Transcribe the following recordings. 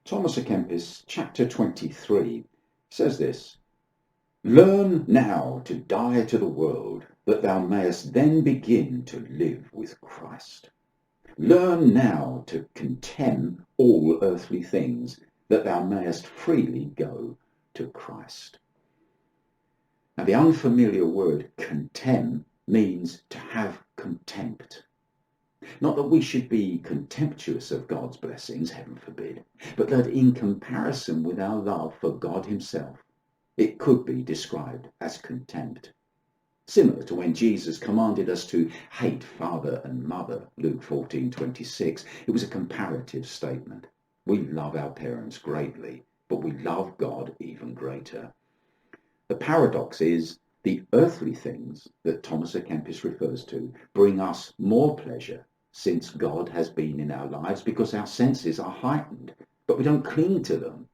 Thomas à Kempis, chapter 23, says this: "Learn now to die to the world, that thou mayest then begin to live with Christ. Learn now to contemn all earthly things, that thou mayest freely go to Christ." Now, the unfamiliar word contemn means to have contempt. Not that we should be contemptuous of God's blessings, heaven forbid, but that in comparison with our love for God himself, it could be described as contempt. Similar to when Jesus commanded us to hate father and mother, Luke 14:26. It was a comparative statement. We love our parents greatly, but we love God even greater. The paradox is the earthly things that Thomas à Kempis refers to bring us more pleasure since God has been in our lives because our senses are heightened, but we don't cling to them.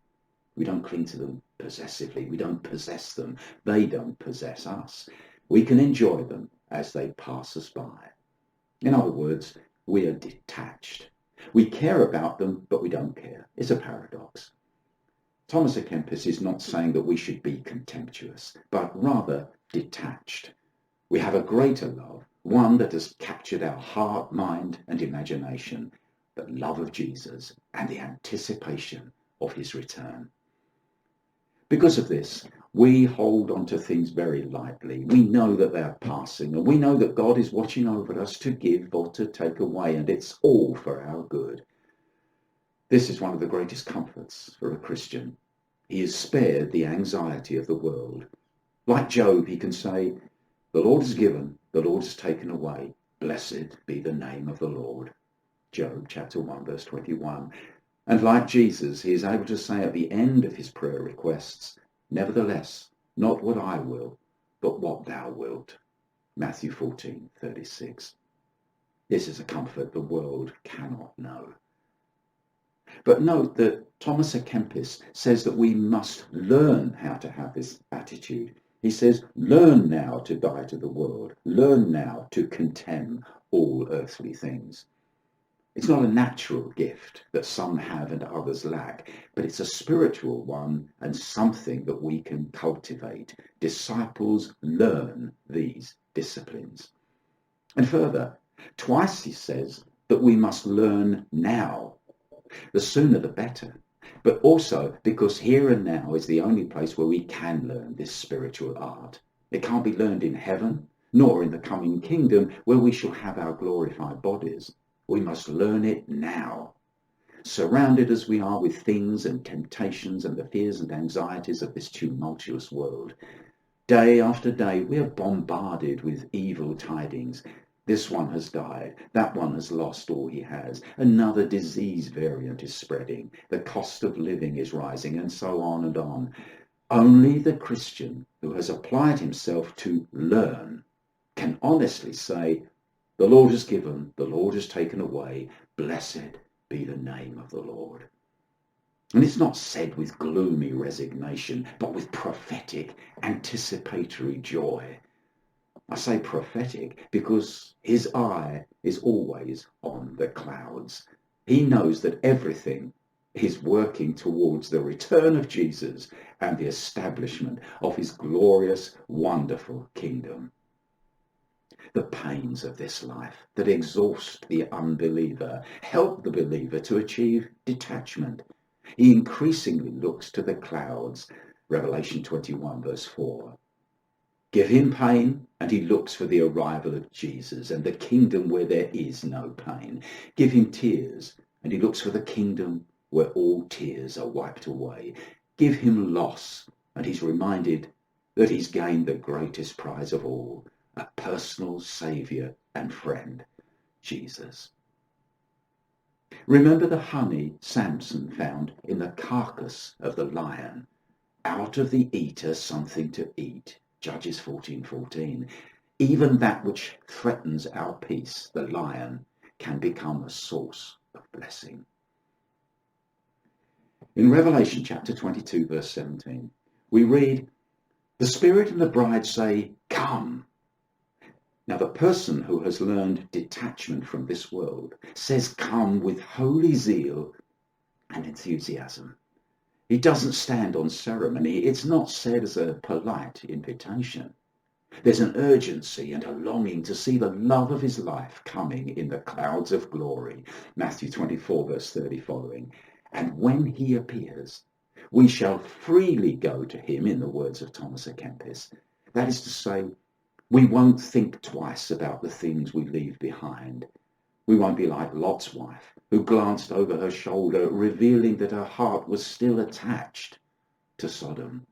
We don't cling to them possessively. We don't possess them. They don't possess us. We can enjoy them as they pass us by. In other words, we are detached. We care about them, but we don't care. It's a paradox. Thomas à Kempis is not saying that we should be contemptuous, but rather detached. We have a greater love, one that has captured our heart, mind, and imagination, the love of Jesus and the anticipation of his return. Because of this, we hold on to things very lightly. We know that they're passing, and we know that God is watching over us to give or to take away, and it's all for our good. This is one of the greatest comforts for a Christian. He is spared the anxiety of the world. Like Job, he can say, "The Lord has given, the Lord has taken away. Blessed be the name of the Lord." Job chapter 1, verse 21. And like Jesus, he is able to say at the end of his prayer requests, "Nevertheless, not what I will, but what thou wilt." Matthew 14:36. This is a comfort the world cannot know. But note that Thomas à Kempis says that we must learn how to have this attitude. He says, learn now to die to the world. Learn now to contemn all earthly things. It's not a natural gift that some have and others lack, but it's a spiritual one and something that we can cultivate. Disciples learn these disciplines. And further, twice he says that we must learn now. The sooner the better, but also because here and now is the only place where we can learn this spiritual art. It can't be learned in heaven, nor in the coming kingdom where we shall have our glorified bodies. We must learn it now. Surrounded as we are with things and temptations and the fears and anxieties of this tumultuous world, day after day we are bombarded with evil tidings. This one has died, that one has lost all he has, another disease variant is spreading, the cost of living is rising, and so on and on. Only the Christian who has applied himself to learn can honestly say, "The Lord has given, the Lord has taken away. Blessed be the name of the Lord." And it's not said with gloomy resignation, but with prophetic, anticipatory joy. I say prophetic because his eye is always on the clouds. He knows that everything is working towards the return of Jesus and the establishment of his glorious, wonderful kingdom. The pains of this life that exhaust the unbeliever help the believer to achieve detachment. He increasingly looks to the clouds, Revelation 21 verse 4. Give him pain, and he looks for the arrival of Jesus and the kingdom where there is no pain. Give him tears, and he looks for the kingdom where all tears are wiped away. Give him loss, and he's reminded that he's gained the greatest prize of all, a personal saviour and friend, Jesus. Remember the honey Samson found in the carcass of the lion. Out of the eater something to eat. Judges 14:14. Even that which threatens our peace, the lion, can become a source of blessing. In Revelation chapter 22 verse 17, we read, "The Spirit and the bride say, 'Come.' Now the person who has learned detachment from this world says 'come' with holy zeal and enthusiasm. He doesn't stand on ceremony. It's not said as a polite invitation. There's an urgency and a longing to see the love of his life coming in the clouds of glory. Matthew 24, verse 30 following. And when he appears, we shall freely go to him, in the words of Thomas à Kempis. That is to say, we won't think twice about the things we leave behind. We won't be like Lot's wife, who glanced over her shoulder, revealing that her heart was still attached to Sodom.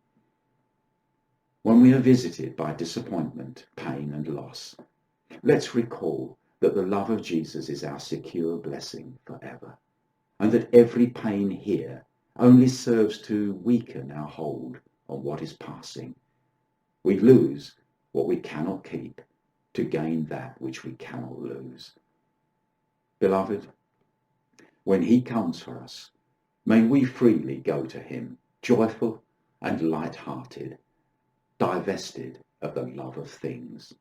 When we are visited by disappointment, pain and loss, let's recall that the love of Jesus is our secure blessing forever, and that every pain here only serves to weaken our hold on what is passing. We lose what we cannot keep to gain that which we cannot lose. Beloved, when he comes for us, may we freely go to him, joyful and light-hearted, divested of the love of things.